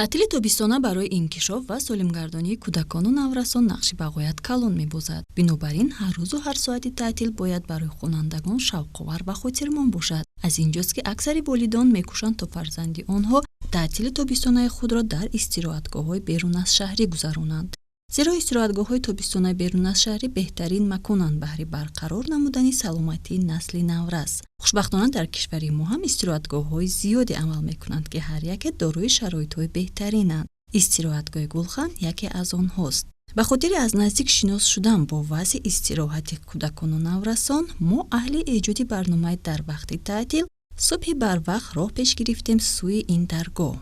таътили тобистона барои инкишоф ва солимгардонии кӯдакону наврасон нақши бағоят калон мебозад. Бинобар ин ҳар рӯзу ҳар соати таътил бояд барои хонандагон шавқовар ва хотирмон бошад. аз инҷост ки аксари волидон мекӯшанд то фарзанди онҳо таътили тобистонаи худро дар истироҳатгоҳҳои берун аз шаҳрӣ гузаронанд. зеро истироҳатгоҳҳои тобистонаи берун аз шаҳрӣ беҳтарин маконанд баҳри барқарор намудани саломатии насли наврас. хушбахтона дар кишвари мо ҳам истироҳатгоҳҳои зиёде амал мекунанд ки ҳар яке дорои шароитҳои беҳтаринанд. истироҳатгоҳи Гулхан яке аз онҳост. ба хотири аз наздик шинос шудан бо вазъи истироҳати кӯдакону наврасон, мо аҳли эҷоди барномаи дар вақти таътил субҳи барвақт роҳ пеш гирифтем сӯи ин даргоҳ.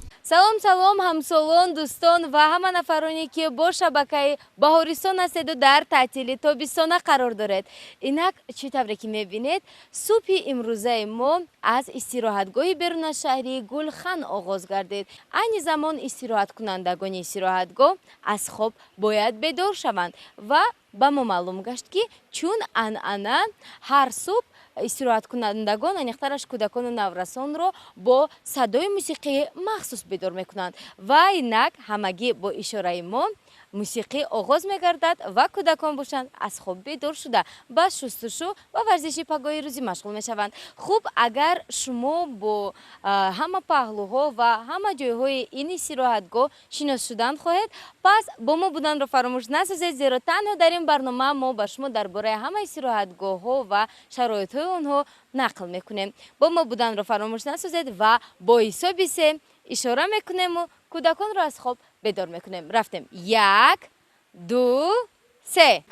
салом ҳамсолон, дӯстон ва ҳама нафароне ки бо шабакаи Баҳористон ҳастеду дар таътили тобистона қарор доред. Инак чӣ тавре ки мебинед, субҳи имрӯзаи мо аз истироҳатгоҳи берун аз шаҳри Гулхан оғоз гардид. айни замон истироҳаткунандагони истироҳатгоҳ аз хоб бояд бедор шаванд ва ба мо маълум гашт ки чун анъана ҳар субҳ истироҳаткунандагон, айниқтараш кӯдакону наврасонро бо садои мусиқии махсус бедор мекунанд ва инак ҳамагӣ бо ишораи мо мусиқӣ оғоз мегардад ва кӯдакон бошанд аз хоб бедор шуда ба шустушу ва варзиши пагоҳи рӯзӣ машғул мешаванд. хуб, агар шумо бо ҳама паҳлӯҳо ва ҳама ҷойҳои ин истироҳатгоҳ шинос шудан хоҳед, пас бо мо буданро фаромӯш насозед, зеро танҳо дар ин барнома мо ба шумо дар бораи ҳама истироҳатгоҳҳо ва шароитҳои онҳо нақл мекунем. бо мо буданро фаромӯш насозед ва бо ҳисоби се ишора мекунему кӯдаконро аз хоб бедор мекунем. рафтем. 1, 2, 3.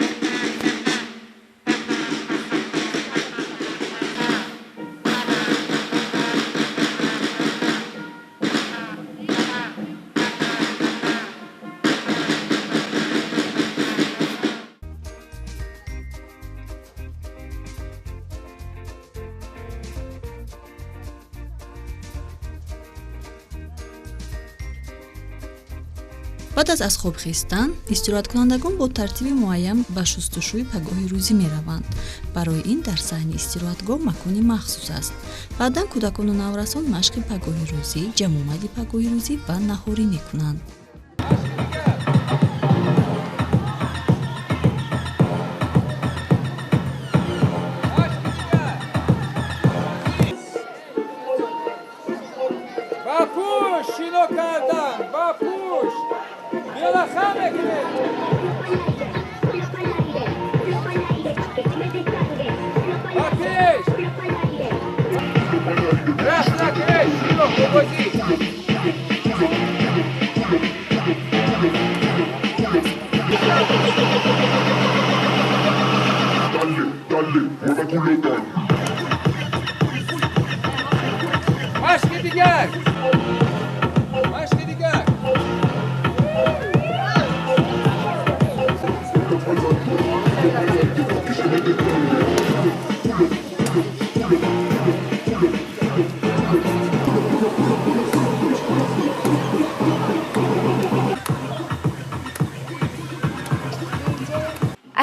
баъд аз хоб хистан, истироҳаткунандагон бо тартиби муайян ба шустушӯи пагоҳи рӯзӣ мераванд. барои ин дар саҳни истироҳатгоҳ макони махсус аст. баъдан кӯдакону наврасон машқи пагоҳи рӯзӣ, ҷамъомади пагоҳи рӯзӣ ва наҳорӣ мекунанд.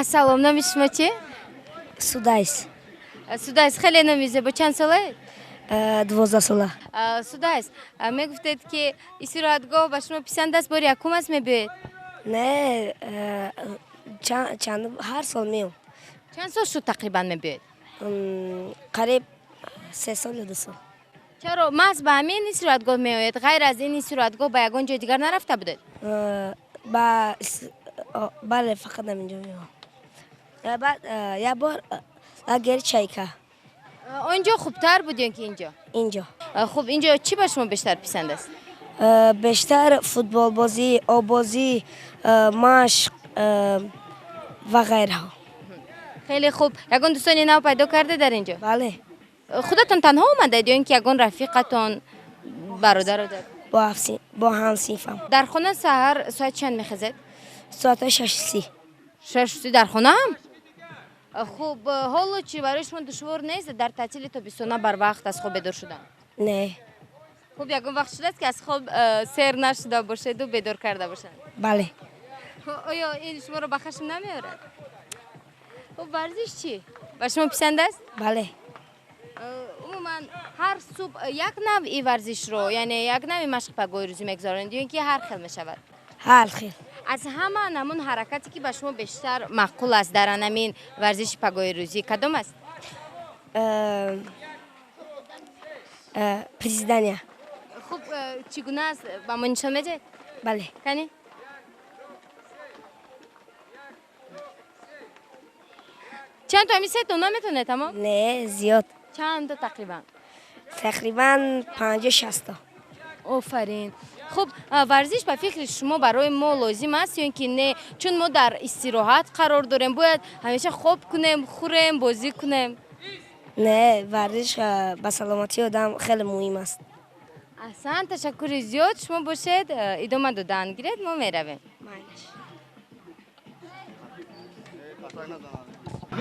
Ассалом, номи шумо чӣ? Судайс. Судайс, хеле номи зебо. Чанд солаед? 12 сола. Судайс, мегуфтед ки истироҳатгоҳ ба шумо писанд аст, бори якум аст мебиёед? Не, чанд ҳар сол меом. Чанд сол шуд тақрибан мебиёед? Қариб 3 сол ё 2 сол. чаро маҳз ба ҳамин истироҳатгоҳ меоед? ғайр аз ин истироҳатгоҳ ба ягон ҷои дигар нарафта будед? бале, фақат ҳаминҷо меом. як бор лагери чайка. онҷо хубтар буд ё ки инҷо? Инҷо. хуб, инҷо чӣ ба шумо бештар писанд аст? бештар футболбозӣ, оббозӣ, машқ ва ғайраҳо. хеле хуб. ягон дӯстони нав пайдо кардед дар инҷо? Бале. худатон танҳо омадаед ё ин ки ягон рафиқатон, бародаро доред? бо ҳамсинфам. дар хона саҳар соати чанд мехезед? соати 6:30. 6:30 дар хона ҳам? хуб, ҳоло чӣ, барои шумо душвор нест дар таътили тобистона барвақт аз хоб бедор шудан? Не. хуб, ягон вақт шудааст ки аз хоб сер нашуда бошеду бедор карда бошанд? Бале. оё ин шуморо ба хашм намеорад? хуб, варзиш чӣ? ба шумо писанд аст? Бале. умуман ҳар субҳ як навъи варзишро, яъне як навъи машқи пагоҳи рӯзӣ мегузаронед ё ин ки ҳар хел мешавад? ҳар хел. аз ҳама намун ҳаракате ки ба шумо бештар маъқул аст дар анамин варзиши пагоҳи рӯзӣ кадом аст? Приседания. хуб чӣ гуна аст ба мо нишон медиҳед? Бале. кани чанд та мисетон наметонед тамом? Не, зиёд. чанд та тақрибан? Тақрибан 50-60 та. офарин. хуб варзиш ба фикри шумо барои мо лозим аст ё ин ки не? чун мо дар истироҳат қарор дорем, бояд ҳамеша хоб кунем, хӯрем, бозӣ кунем. Не, варзиш ба саломатии одам хеле муҳим аст. аҳсан, ташаккури зиёд. шумо бошед, идома додан гиред, мо меравем.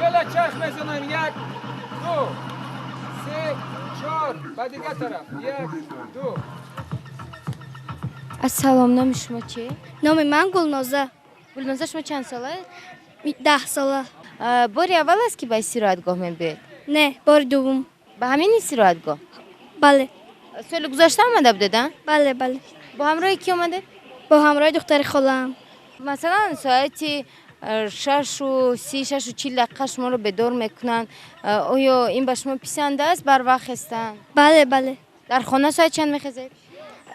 Yela çarş mesanayım. 1, 2, 3, 4. Ба дигар тараф. 1, 2. ассалом, номи шумо чист? номи ман Гулноза. гулноза, шумо чанд сола? 10 сола. бори аввал аст ки ба истироҳатгоҳ мебиёед? Не, бори дуввум. ба ҳамин истироҳатгоҳ? бале. соли гузашта омада будед? бале, бале. бо ҳамроҳи кӣ омадед? бо ҳамроҳи духтари холаам. масалан соати 6:30 дақиқа шуморо бедор мекунанд. оё ин ба шумо писанд аст бар вақт хестан? бале, бале. дар хона соати чанд мехезед?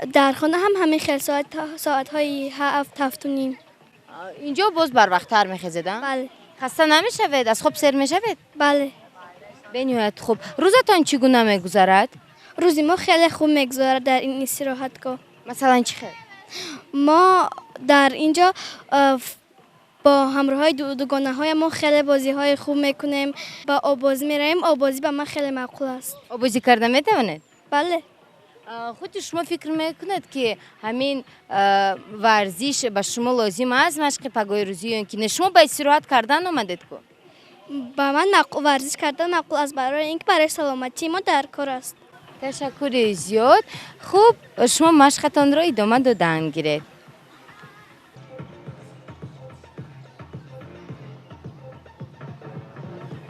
дар хона ҳам ҳамин хел соатҳои 7-7:30. инҷо боз бар вақттар мехезед? бале. хаста намешавед? аз хоб сер мешавед? бале. бениҳоят хуб. рӯзатон чӣ гуна мегузарад? рӯзи мо хеле хуб мегузарад дар ин истироҳатгоҳ. масалан чӣ хел? мо дар инҷо бо ҳамроҳои дугонаҳоям мо хеле бозиҳои хуб мекунем. ба обозӣ меравем. обозӣ ба ман хеле маъқул аст. обозӣ карда метавонед? бале. худи шумо фикр мекунед ки ҳамин варзиш ба шумо лозим аст машқи пагоҳи рӯзӣ ё ин ки не? шумо ба истироҳат кардан омадед ку? ба ман варзиш кардан маъқул аст, барои ин ки барои саломатии мо дар кор аст. ташаккури зиёд. хуб, шумо машқатонро идома додан гиред.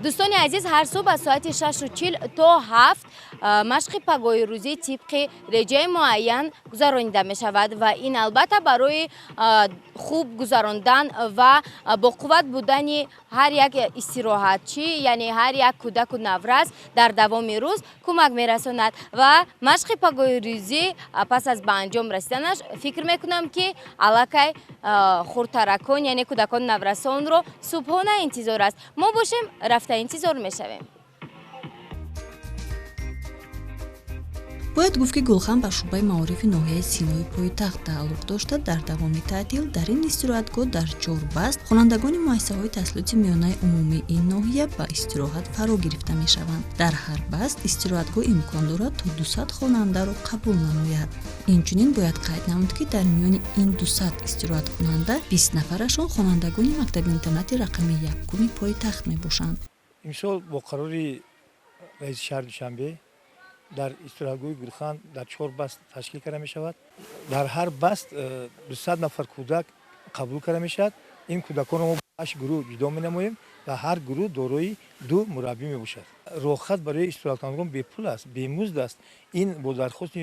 дӯстони азиз, ҳар субҳ аз соати 6:40 то 7 машқи пагоҳи рӯзӣ тибқи реҷаи муайян гузаронида мешавад ва ин албатта барои хуб гузарондан ва боқувват будани ҳар як истироҳатчӣ, яъне ҳар як кӯдаку наврас дар давоми рӯз кӯмак мерасонад ва машқи пагоҳи рӯзӣ пас аз ба анҷом расиданаш фикр мекунам ки аллакай хурдтаракон, яъне кӯдакони наврасонро субҳона интизор аст. мо бошем, рафта интизор мешавем. бояд гуфт ки гулхан ба шуъбаи маорифи ноҳияи синои пойтахт тааллуқ дошта. дар давоми таътил дар ин истироҳатгоҳ дар 4 баст хонандагони муассисаҳои таҳсилоти миёнаи умумии ин ноҳия ба истироҳат фаро гирифта мешаванд. дар ҳар баст истироҳатгоҳ имкон дорад то 200 хонандаро қабул намояд. инчунин бояд қайд намуд ки дар миёни ин 200 истироҳаткунанда 20 нафарашон хонандагони мактаби интернати рақами 1 пойтахт мебошанд. имсол бо қарори раиси шаҳри душанбе дар истироҳатгоҳи гулхан дар 4 баст ташкил карда мешавад. дар ҳар баст 200 нафар кӯдак қабул карда мешавад. ин кӯдаконро мо 8 гурӯҳ ҷудо менамоем ва ҳар гурӯҳ дорои 2 мураббӣ мебошад. роҳхат барои истироҳаткунандагон бепул аст, бемузд аст. ин бо дархости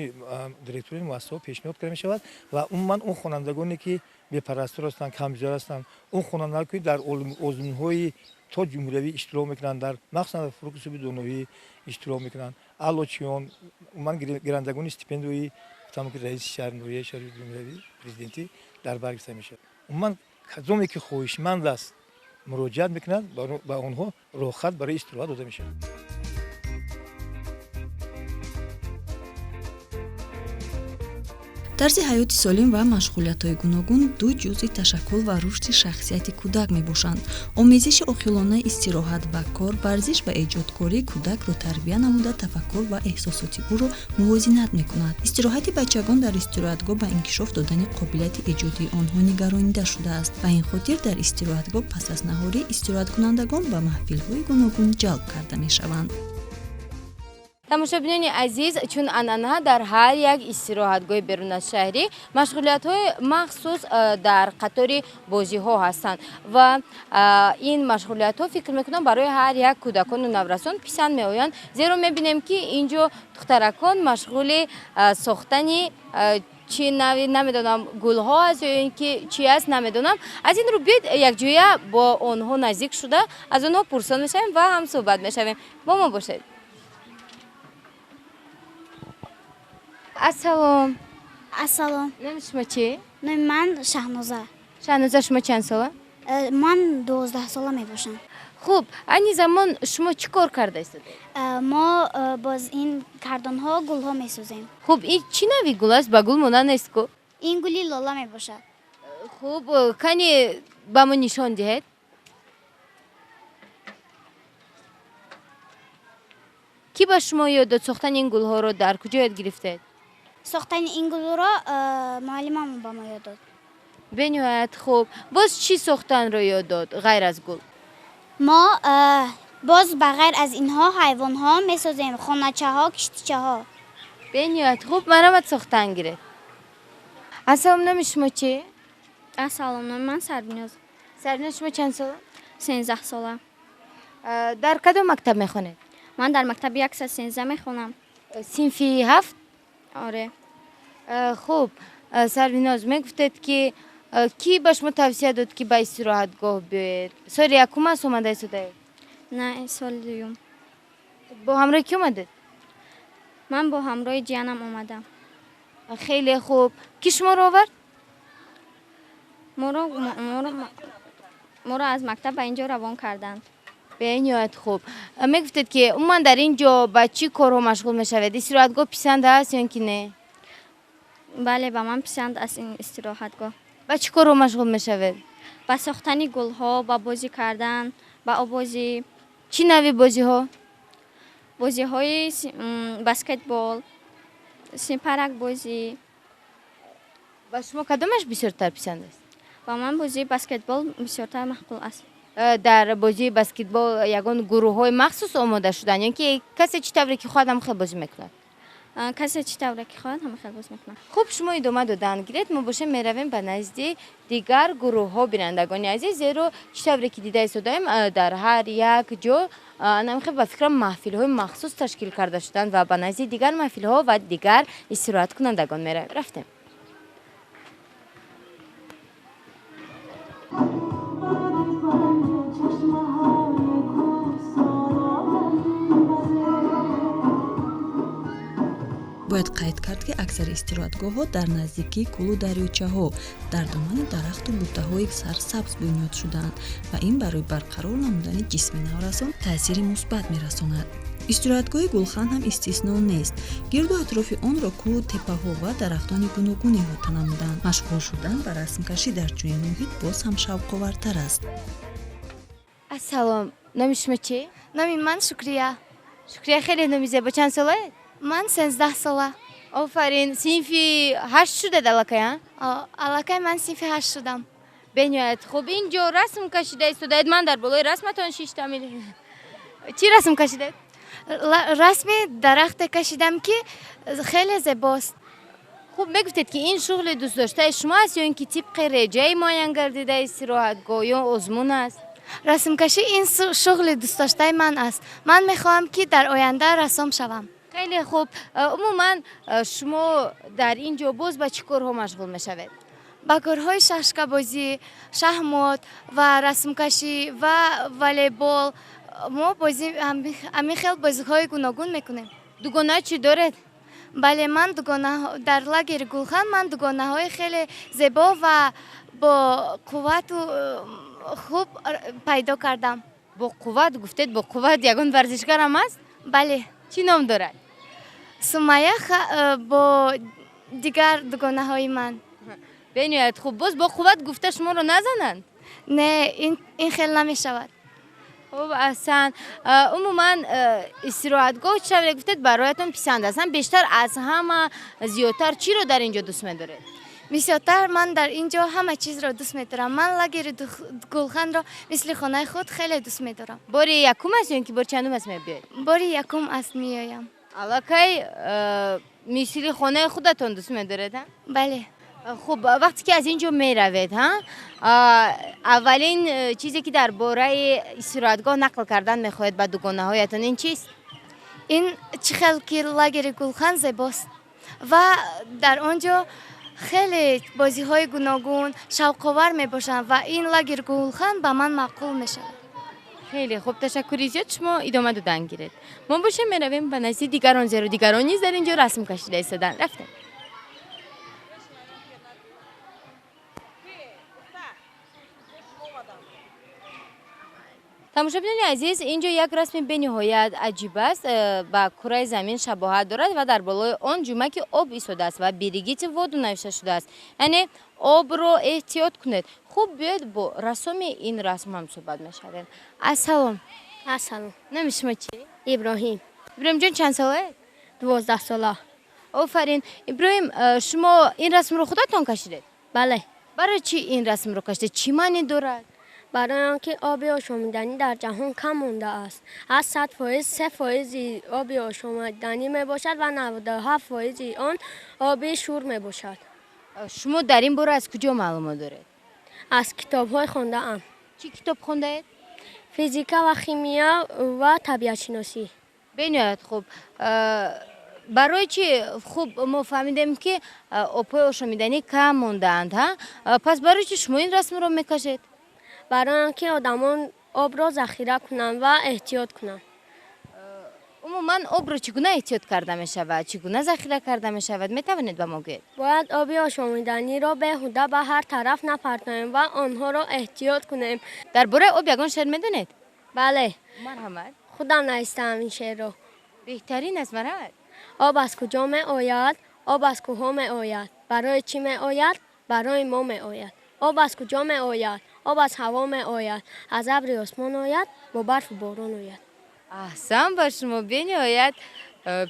директори муассисаҳо пешниҳод карда мешавад ва умуман он хонандагоне ки бепарастор ҳастанд, камгузар ҳастанд, он хонандаҳое ки дар озмунҳои то ҷумҳуриявӣ иштирок мекунанд, дар махсусан дар фуруғи суби доноҳӣ иштирок мекунанд, аълочиён, умуман гирандагони стипендияи гуфтам ки раиси шаҳри ноҳияи шаҳри ҷумҳуриявӣ президентӣ дар бар гирифта мешавад. умуман кадоме ки хоҳишманд аст муроҷиат мекунад, ба онҳо роҳхат барои истироҳат дода мешавад. тарзи ҳаёти солим ва машғулиятҳои гуногун ду ҷузъи ташаккул ва рушди шахсияти кӯдак мебошанд. омезиши оқилонаи истироҳат ва кор, варзиш ва эҷодкории кӯдакро тарбия намуда тафаккур ва эҳсосоти ӯро мувозинат мекунад. истироҳати бачагон дар истироҳатгоҳ ба инкишоф додани қобилияти эҷодии онҳо нигаронида шудааст. ба ин хотир дар истироҳатгоҳ пас аз наҳорӣ истироҳаткунандагон ба маҳфилҳои гуногун ҷалб карда мешаванд. тамошобинони азиз, чун ан'ана дар ҳар як истироҳатгоҳи берун аз шаҳрӣ машғулиятҳои махсус дар қатори бозиҳо ҳастанд ва ин машғулиятҳо фикр мекунам барои ҳар як кӯдакону наврасон писанд меоянд, зеро мебинем ки инҷо духтаракон машғули сохтани чи нави намедонам гулҳо аст ё ин ки чи аст намедонам. Аз ин рӯ биёед якҷоя бо онҳо наздик шуда аз онҳо пурсон мешавем ва ҳамсуҳбат мешавем. Бо мо бошед. ассалом. Ассалом. Номи шумо чӣ? Номи ман Шаҳноза. Шаҳноза, шумо чанд сола? Ман 12 сола мебошам. Хуб, айни замон шумо чӣ кор карда истодед? Мо боз ин кардонҳо гулҳо месозем. Хуб, ин чӣ нави гул аст? Ба гул монанд нест ку? Ин гули лола мебошад. Хуб, кани ба мо нишон диҳед. Ки ба шумо ёд дод сохтани ин гулҳоро дар куҷо ёд гирифтед? Сохтани ин гулҳоро муаллимамон ба мо ёд дод. Бениҳоят хуб. Боз чӣ сохтанро ёд дод ғайр аз гул? Мо боз ба ғайр аз инҳо ҳайвонҳо месозем, хоначаҳо, киштичаҳо. Бениҳоят хуб, маромад сохтан гиред. Ассалом, номи шумо чӣ? Ассалом, номи ман Сарбиноз. Сарбиноз, шумо чанд сола? 13 сола. Дар кадом мактаб мехонед? Ман дар мактаби 113 мехонам. Синфи 7? Оре. Хуб, Сарбиноз, мегуфтед ки ба шумо тавсия дод ки ба истироҳатгоҳ биёед? Соли якум аст омада истодаед? Не, соли дуюм. Бо ҳамроҳи кӣ омадед? Ман бо ҳамроҳи ҷиянам омадам. Хеле хуб. Ки шуморо овард? моро аз мактаб ба инҷо равон карданд. Бениҳоят хуб. Мегуфтед ки умуман дар ин ҷо ба чӣ корҳо машғул мешавед? Истироҳатгоҳ писанд аст ё ин ки не? бале, ба ман писанд аст ин истироҳатгоҳ. Ба чӣ корҳо машғул мешавед? ба сохтани гулҳо, ба бозӣ кардан, ба овозӣ. Чӣ нави бозиҳо? бозиҳои баскетбол, сипаракбозӣ. ба шумо кадомаш бисёртар писанд аст? ба ман бозии баскетбол бисёртар маъқул аст. Дар бозии баскетбол ягон гурӯҳҳои махсус омода шуданд ё ин ки касе чӣ тавре ки хоҳад ҳам хел бозӣ мекунад? касе чӣ тавре ки хоҳад ҳама хел бозӣ мекунад. хуб, шумо идома додан гиред, мо бошем меравем ба назди дигар гурӯҳҳо бинандагони азиз, зеро чӣ тавре ки дида истодаем дар ҳар як ҷо намехел ба фикрам маҳфилҳои махсус ташкил карда шуданд ва ба назди дигар маҳфилҳо ва дигар истироҳаткунандагон меравем. Рафтем. бояд қайд кард ки аксари истироҳатгоҳҳо дар наздикии кӯлу дарёчаҳо дар домани дарахту буттаҳои сарсабз бунёд шудаанд ва ин барои барқарор намудани ҷисми наврасон таъсири мусбат мерасонад. истироҳатгоҳи гулхан ҳам истисно нест. гирду атрофи онро кӯҳу теппаҳо ва дарахтони гуногун иҳота намуданд. машғул шудан ба расмкашӣ дар чунин муҳит боз ҳам шавқовартар аст. Ассалом, номи шумо чӣ? Номи ман Шукрия. Шукрия, хеле номи зебо. Чанд солаед? Ман 13 сола. Офарин. Синфи 8 шудед аллакай, а? Аллакай ман синфи 8 шудам. Бениҳоят хуб. ин ҷо расм кашида истодаед. Ман дар болои расматон шиштамил. Чӣ расм кашидед? Расми дарахте кашидам ки хеле зебост. хуб, мегуфтед ки ин шуғли дӯстдоштаи шумо аст ё ин ки тибқи реҷаи муайян гардида истироҳатгоҳ ё озмун аст? Расмкашӣ ин шуғли дӯстдоштаи ман аст. Ман мехоҳам ки дар оянда рассом шавам. хеле хуб. умуман шумо дар ин ҷо боз ба чӣ корҳо машғул мешавед? ба корҳои шашкабозӣ, шахмот ва расмкашӣ ва волейбол. мо ҳамин хел бозиҳои гуногун мекунем. дугона чӣ доред? бале, ман дар лагери Гулхан ман дугонаҳои хеле зебо ва бо қуввату хуб пайдо кардам. бо қувват гуфтед? бо қувват ягон варзишгарам аст? бале. чӣ ном дорад? Сумайя бо дигар дугонаҳои ман. бениҳоят хуб. боз бо қувват гуфта шуморо назананд? не, ин хел намешавад. хуб, аҳсан. умуман истироҳатгоҳ чӣ тавре гуфтед бароятон писанд аст? бештар аз ҳама зиёдтар чиро дар ин ҷо дӯст медоред? бисёртар ман дар ин ҷо ҳама чизро дӯст медорам. ман лагери Гулханро мисли хонаи худ хеле дӯст медорам. бори якум аст ё ин ки бори чандум аст мебиёед? бори якум аст меоям. алакай мисли хонаи худатон дӯст медоред? бале. خب وقتی که از اینجا می روید اولین چیزی که درباره استراحتگاه نقل کردن میخواهید به دوگانه هایتون این چیست؟ این چخل که لاگر گلخان زیباست و در آنجا خیلی بازی های گوناگون شوق‌آور می باشند و این لاگر گلخان به من معقول می شود. خیلی خوب تشکر زیاد شما ادامه دادن گیرید ما باشه می رویم به نزدیک دیگران زیرا دیگران نیز در اینجا رسم کشیده ایستادن رفتیم تماشاچیان عزیز اینجا یک رسم بین‌نهایت عجیب است با کره زمین شباهت دارد و در بالای آن جمعی آب ایستاده است و بیریگیت وادو نوشته شده است یعنی آب رو احتیاط کنید خوب بیاید با رسم این رسم هم صحبت می‌شویم السلام السلام نام شما چی ابراهیم ابراهیم جان چند ساله 12 ساله آفرین ابراهیم شما این رسم رو خودتون کشیدید بله برای چی این رسم رو کشیدید چی معنی دارد برای آنکه آب آشامیدنی در جهان کم مانده است از 100% 3% آب آشامیدنی می باشد و 97% آن آب شور می باشد شما در این باره از کجا معلومات دارید از کتاب های خونده ام چی کتاب خونده اید فیزیکا و شیمیا و طبیعت شناسی بنیاد خوب برای چی خوب ما فهمیدیم که آب‌های آشامیدنی کم مانده اند پس برای چی شما این رسم رو میکشید برای آنکه آدمان آب را ذخیره کنند و احتیاط کنند عموما آب را چگونه احتیاط کرده می شود چگونه ذخیره کرده می شود می توانید به ما بگویید باید آب آشامیدنی را بیهوده به هر طرف نپرتانیم و آنها را احتیاط کنیم درباره آب یگان شعر میدونید بله مرحمت خودم نوشتم این شعر را بهترین از مرحمت آب از کجا می آید آب از کوه می آید برای چی می آید برای ما می آید آب از کجا می آید آب از هوا می آید از ابر آسمان آید با برف و باران آید احسن با شما بنیاد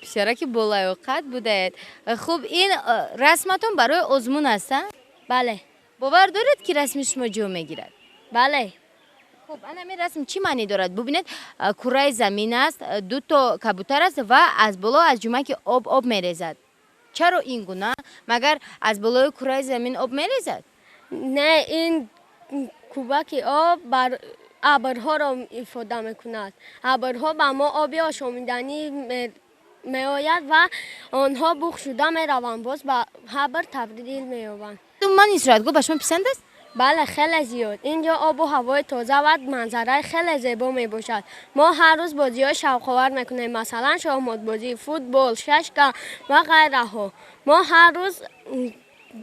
پسرک بالای اوقات بودید خوب این رسمتون برای آزمون هستن بله باور دارید که رسم شما جو میگیرد بله خب این رسم چی معنی دارد ببینید کره زمین است دو تا کبوتر است و از بالا از جمعه که آب میریزد چرا این گونه مگر از بالای کره زمین آب میریزد نه این کوبک آب بر ابرها را ifade میکند ابرها به ما آب آشامیدنی می آید و آنها بخ شده می روند باز به ابر تبدیل می یابند من استراحتگاه به شما پسند است بله خیلی زیاد اینجا آب و هوای تازه و منظره خیلی زیبا می باشد ما هر روز بازی های شوق‌آور میکنیم مثلا شاهمات بازی فوتبال ششکه و غیره ها ما هر روز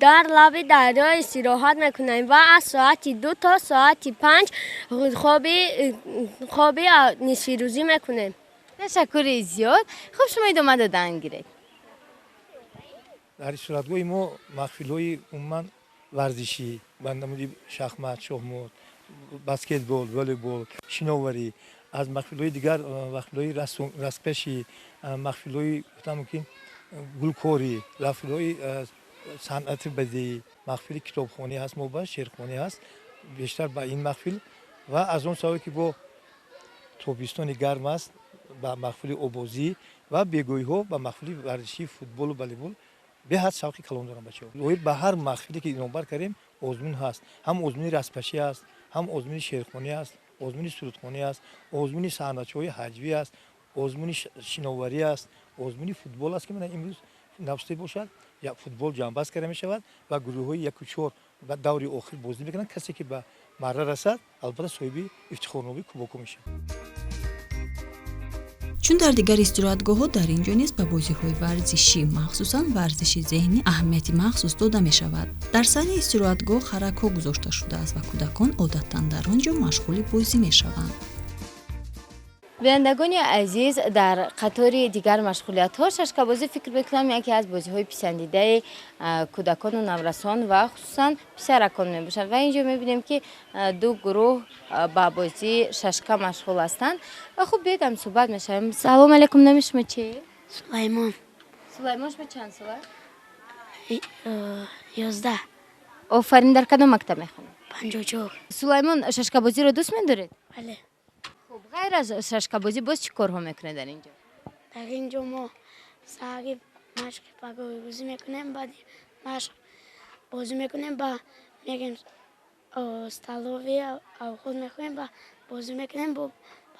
در لب دریا استراحت میکنیم و از ساعت 2 تا ساعت 5 خوابی نصف روزی میکنیم تشکر زیاد خب شما ادامه دادن گیرید در صورتگاه ما محفل‌های عموما ورزشی بندموندی شахмат شاهمات بسکتبال والیبال شناوری از محفل‌های دیگر محفل‌های رسمکشی محفل‌های ممکن گلکاری محفل‌های صنعت بدی محفل کتابخوانی هست ما با شعرخوانی هست بیشتر با این محفل و از اون سالی که با تابستان گرم است با محفل آبازی و بیگویی ها با محفل ورزشی فوتبال و والیبال به حد شوقی کلان دارم بچه‌ها با هر محفلی که اینوار کردیم آزمون هست هم آزمون رسمکشی است هم آزمون شعرخوانی است آزمون سرودخوانی است آزمون صنعت‌های حجوی است آزمون شناوری است آزمون فوتبال است که من امروز نوشته باشد یا فوتبال جانباز کرده می شود و گروه های یک و چهار و دوری آخر بازی میکنند کسی که به مره رسد البته صاحب افتخارنامه کوباکو میشه چون در دیگر استراحتگاه‌ها در اینجا نیز به بازی‌های ورزشی مخصوصاً ورزش ذهنی اهمیت مخصوص داده می‌شود. در سر استراحتگاه خرک‌ها گذاشته شده است و کودکان عادتاً در آنجا مشغول بازی می‌شوند. بینندگان عزیز در قطار دیگر مشغولیت ها ششکه‌بازی فکر میکنم یکی از بازی های پسندیده کودکان و نورسان و خصوصا پسرکان می باشند و اینجا میبینیم که دو گروه با بازی ششکه مشغول هستند و خوب بیدم صحبت میشم. سلام علیکم نام شما چی؟ سلیمان سلیمان شما چند ساله؟ 11 آفرین در کدام مکتب میخونید؟ 54 سلیمان ششکه‌بازی رو دوست می‌دارید؟ بله خب غیر از ششکه‌بازی باز چی کارها میکنه در اینجا؟ در اینجا ما ساعتی مشق پاگوی بازی میکنیم بعد مشق بازی میکنیم با میگیم استالوی او خود میخویم با بازی میکنیم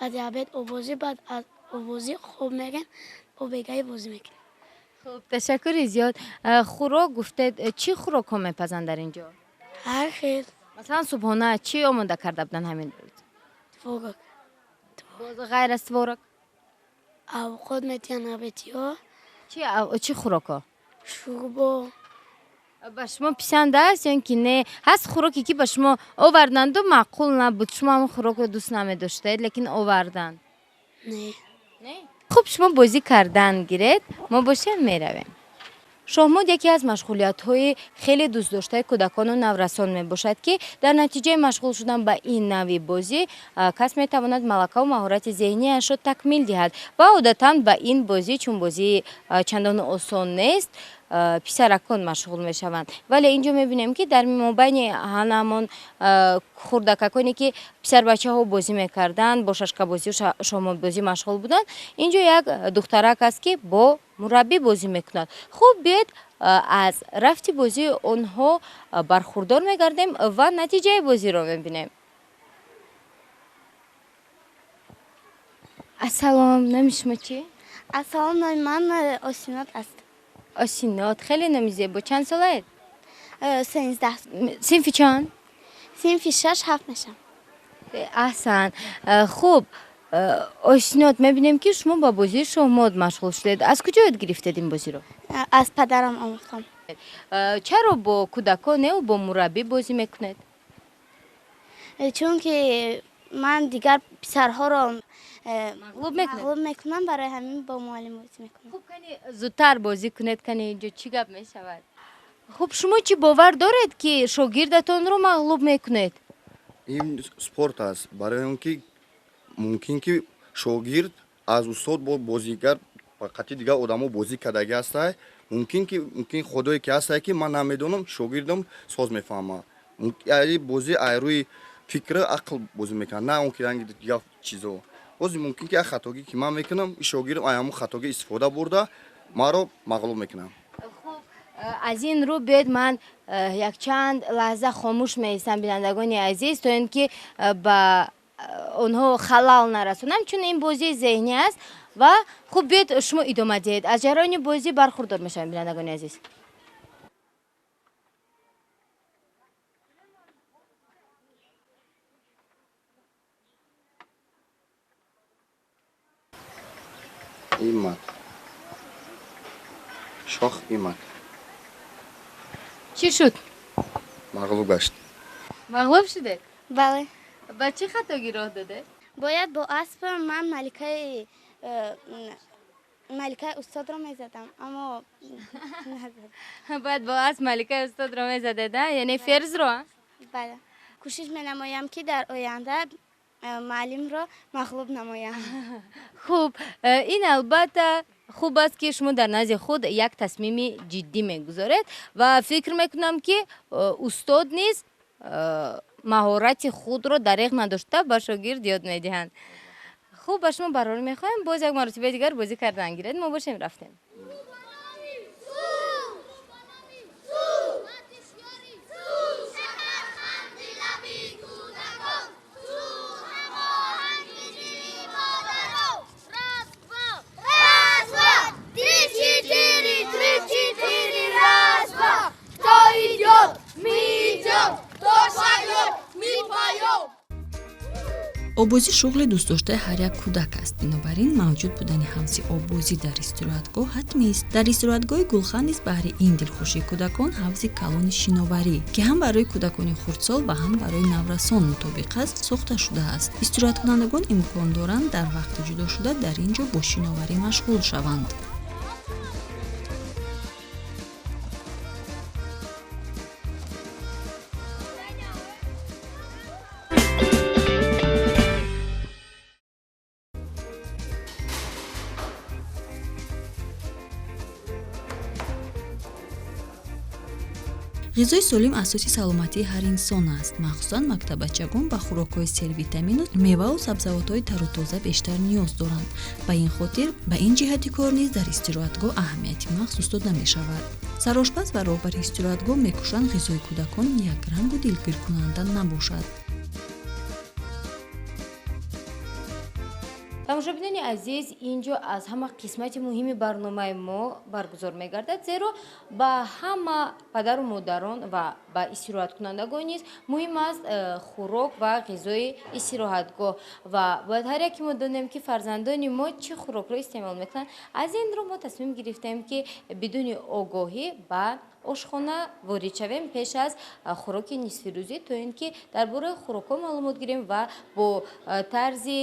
بعد عباد بازی بعد از بازی خوب میگیم با بگای بازی میکنیم. خب تشکر زیاد. خوراک گفتید چی خوراک ها میپزن در اینجا؟ هر خیل مثلا صبحانه چی آماده کرده بودن همین روز؟ فوق باز غیر از تورک او خود میتین عبادی ها چی خوراک ها؟ شوربا به شما پسند است یا اینکه نه؟ هست خوراکی که به شما آوردند و معقول نبود شما هم خوراک رو دوست نمیداشتید لیکن آوردند؟ نه خب شما بازی کردن گیرید ما باشیم میرویم. شاهماد یکی از مشغولیت‌های خیلی دوست داشته کودکان و نورسان میباشد که در نتیجه مشغول شدن به این نوع بازی کس میتواند ملکه و مهارت ذهنی‌اش را تکمیل دهد و عادتاً به این بازی چون بازی چندان آسان نیست پسرکان مشغول میشوند ولی اینجا میبینیم که در مابین همون خردککانی که پسر بچه ها بازی میکردن با ششک بازی و شاهماد بازی مشغول بودن اینجا یک دخترک است که با مربی بازی میکند. خوب بیاید از رفت بازی اونها برخوردار میگردیم و نتیجه بازی رو میبینیم. السلام نام شما چی؟ السلام من آسینات است. آسینات خیلی نام زیبا. چند سالت؟ 13 صنف چند؟ صنف 6 7 میشم. احسن. خوب آسینات میبینیم که شما با بازی شاهماد مشغول شدید. از کجا یاد گرفتید این بازی رو؟ از پدرم آموختم. چرا با کودکان و با مربی بازی میکنید؟ چون که من دیگر پسرها را مغلوب میکنم برای همین با معلم بازی میکنم. خب کنی زودتر بازی کنید کنی اینجا چی گپ میشود؟ خب شما چی باور دارید که شاگردتان رو مغلوب میکنید؟ این спорт است برای اینکه ممکن که شاگرد از استاد با بازیگر فقط دیگه آدمو بازی کردگی است ممکن خدایی که هست که من نمیدونم شاگردم ساز میفهمه یعنی بازی روی فکر عقل بازی میکنه نه اون که رنگ دیگه چیزو بازی ممکن که خطاگی که من میکنم شاگردم ایامو خطاگی استفاده برده ما رو مغلوب میکنم. از این رو بیاید من یک چند لحظه خاموش میستم بینندگان عزیز تا اینکه با اونها خلال نرسونم چون این بازی ذهنی است و خوب بیاید شما ادامه دهید از جریان بازی برخوردار میشم بینندگان عزیز. ایمت شاخ ایمت چی شد؟ مغلوب گشت. مغلوب شده؟ بله. با چه خطاگی راه داده؟ باید با اسب من ملکه استاد را میزدم اما نزدم. باید با اسب ملکه استاد را میزده ده یعنی فرض رو؟ بله. کوشش می نمایم که در آینده معلم را مغلوب نمایم. خوب این البته خوب است که شما در نزد خود یک تصمیم جدی میگذارید و فکر میکنم که استاد نیز مهارت خود را دریغ نداشته به شاگرد یاد میدهند. خوب به شما برای میخوایم باز یک مرتبه دیگر بازی کردن گیرید ما باشیم رفتیم. обозӣ шуғли дӯстдоштаи ҳар як кӯдак аст. бинобар ин мавҷуд будани ҳавзи обозӣ дар истироҳатгоҳ ҳатмист. дар истироҳатгоҳи гулхан низ баҳри ин дилхушии кӯдакон ҳавзи калони шиноварӣ ки ҳам барои кӯдакони хурдсол ва ҳам барои наврасон мутобиқ аст сохта шудааст. истироҳаткунандагон имкон доранд дар вақти ҷудо шуда дар ин ҷо бо шиноварӣ машғул шаванд. ғизои солим асоси саломатии ҳар инсон аст. махсусан мактабачагон ба хӯрокҳои сервитамину, меваву сабзавотҳои тарутоза бештар ниёз доранд. Ба ин хотир ба ин ҷиҳати кор низ дар истироҳатгоҳ аҳамияти махсус дода мешавад. Сарошпаз ва роҳбари истироҳатгоҳ мекӯшанд ғизои кӯдакон якрангу дилгиркунанда набошад. тамошобинони азиз, инҷо аз ҳама қисмати муҳими барномаи мо баргузор мегардад, зеро ба ҳама падару модарон ва ба истироҳаткунандагон низ муҳим аст хӯрок ва ғизои истироҳатгоҳ ва бояд ҳар яке мо донем ки фарзандони мо чӣ хӯрокро истеъмол мекунанд. Аз ин рӯ мо тасмим гирифтем ки бидуни огоҳӣ ба ошхона ворид шавем пеш аз хӯроки нисфирӯзӣ, то ин ки дар бораи хӯрокҳо маълумот гирем ва бо тарзи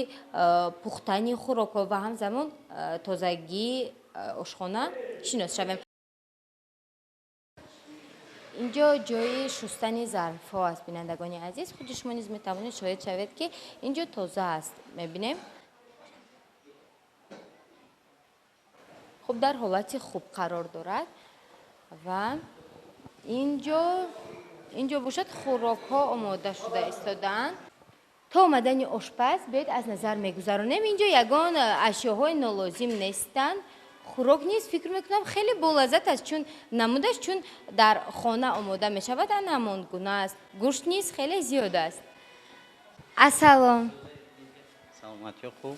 пухтани хӯрокҳо ва ҳамзамон тозагии ошхона шинос шавем. инҷо ҷои шустани зарфҳо аст. бинандагони азиз, худи шумо низ метавонед шоҳид шавед ки инҷо тоза аст. мебинем хуб дар ҳолати хуб қарор дорад ва инҷо бошад хӯрокҳо омода шуда истодаанд. то омадани ошпаз биёед аз назар мегузаронем. инҷо ягон ашёҳои нолозим нестанд. хӯрок низ фикр мекунам хеле болаззат аст, чун намудаш чун дар хона омода мешавад, ан ҳамон гуна аст. гӯшт низ хеле зиёд аст. ассалом. саломати хуб.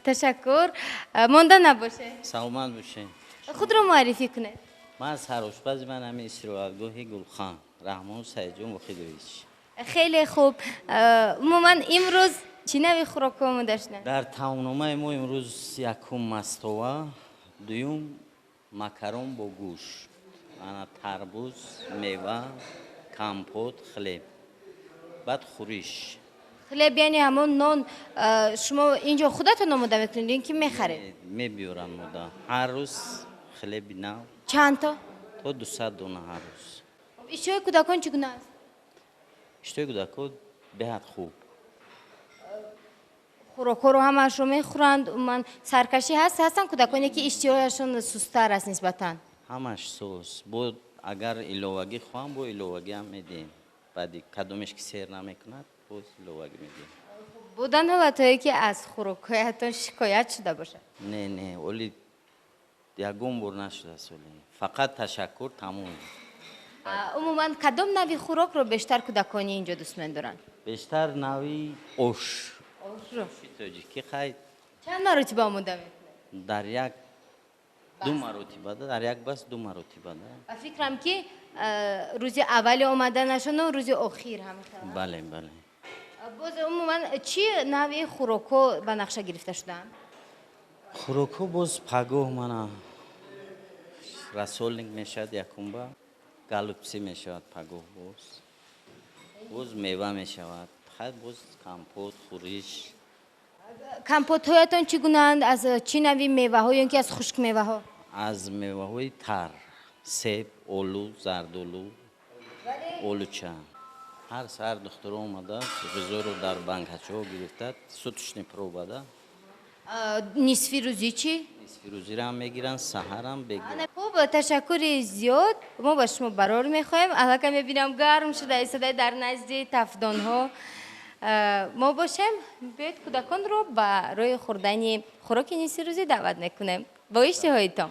ташаккур. монда набоше. саломат бошед. худро муаррифӣ кунед. ман сарошпази ман ҳами истироҳатгоҳи гулхан раҳмон саидҷон вохидович. хеле хуб. умуман имрӯз чӣ нави хӯрокҳо омода шуданд? дар таомномаи мо имрӯз якум мастова, дуюм макарон бо гӯшт, ана тарбуз, мева, компот, хлеб, баъд хӯриш. хлеб яъне ҳамон нон шумо инҷо худатон омода мекунед ки мехаред? Мебиёрам мода. ҳар рӯз хлеби нав. чанд то? то 200 дона ҳар рӯз. иштиҳои кӯдакон чӣ гуна аст? иштиҳои кӯдакон беҳад хуб. хӯрокҳоро ҳамаашро мехӯранд. умуман саркашӣ ҳастанд кӯдаконе ки иштиҳояшон сусттар аст нисбатан? ҳамаш сус. бо агар иловагӣ хоҳам бо иловагиам медиҳем. баъди кадомеш ки сер намекунад боз иловагӣ медиҳем. буданд ҳолатҳое ки аз хӯрокҳоятон шикоят шуда бошад? не оли ягон бор нашудааст. оли фақат ташаккур тамом. умуман кадом нави хӯрокро бештар кӯдакони инҷо дӯст медоранд? бештар нави ош. ошро тоҷикӣ хай чанд маротиба омода мекунед? дар як ду маротиба дар як бас ду маротиба. ва фикрам ки рӯзи аввали омаданашону рӯзи охир ҳамин. бале боз умуман чӣ нави хӯрокҳо ба нақша гирифта шудаанд? хӯрокҳо боз пагоҳ мана расольник мешавад якумба, галупси мешавад пагоҳ, боз мева мешавад, хай боз компот, хӯриш. компотҳоятон чӣ гунаанд? аз чӣ нави меваҳо ё ки аз хушкмеваҳо? аз меваҳои тар, себ, олу, зардолу, олуча. ҳар саҳар духтуро омада ғизоро дар банкачаҳо гирифтад, сутушни пробада. нисфи рӯзӣ чӣ? нисфи рӯзиро ҳам мегиранд, саҳарам бегиранд. хуб, ташаккури зиёд. мо ба шумо барор мехоҳем. аллака мебинам гарм шуда истодаед дар назди тафдонҳо. мо бошем, биёед кӯдаконро ба рӯи хӯрдани хӯроки нисфи рӯзӣ даъват мекунем. бо иштиҳоитон.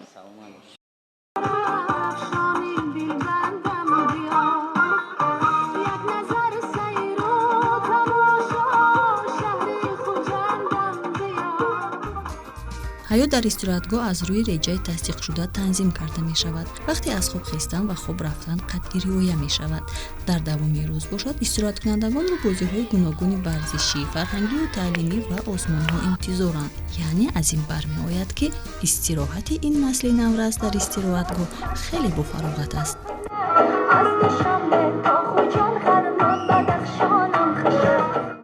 ҳаёт дар истироҳатгоҳ аз рӯи реҷаи тасдиқшуда танзим карда мешавад. вақте аз хоб хистан ва хоб рафтан қатъӣ риоя мешавад. дар давоми рӯз бошад истироҳаткунандагонро бозиҳои гуногуни варзишӣ, фарҳангию таълимӣ ва озмунҳо интизоранд. яъне аз ин бармеояд ки истироҳати ин насли наврас дар истироҳатгоҳ хеле бофароғат аст.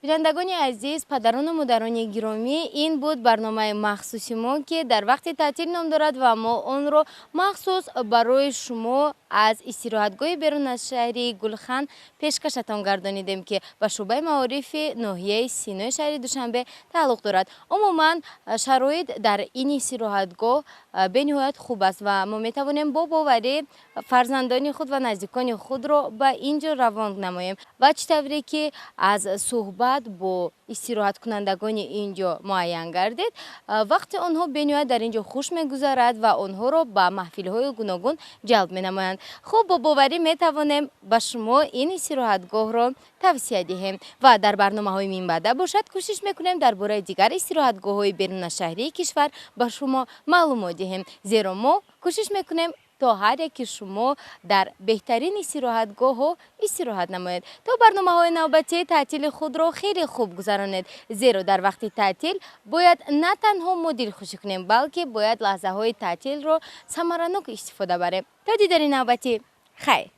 بینندگان عزیز، پدران و مادران گرامی، این بود برنامه مخصوصی ما که در وقت تعطیل نام دارد و ما آن را مخصوص برای شما از استراحتگاه بیرون از شهری گلخن پیشکشتان گردانیدیم که به شعبه معارف ناحیه سینای شهر دوشنبه تعلق دارد. عموما شرایط در این استراحتگاه به نهایت خوب است و ما می توانیم با باوری فرزندان خود و نزدیکان خود را به اینجا روان نماییم و چطوری که از صحبت با استراحت کنندگان اینجا معین گردید، وقت آنها به نهایت در اینجا خوش می‌گذرد و آنها را به محفل‌های گوناگون جلب می‌نمایند. خب با باوری می‌توانیم به شما این استراحتگاه را توصیه دهیم و در برنامه‌های این بعد باشد کوشش می‌کنیم درباره دیگر استراحتگاه‌های بیرون شهری کشور به شما معلومات دهیم، زیرا ما کوشش می‌کنیم تا هر یک شما در بهترین استراحتگاه ها استراحت نمایید. تا برنامه‌های نوبتی تعطیل خود را خیلی خوب گذرانید، زیرا در وقت تعطیل باید نه تنها ما دلخوشی کنیم بلکه باید لحظه های تعطیل را ثمره‌ناک استفاده بریم. تا دیدار نوبتی، خیر.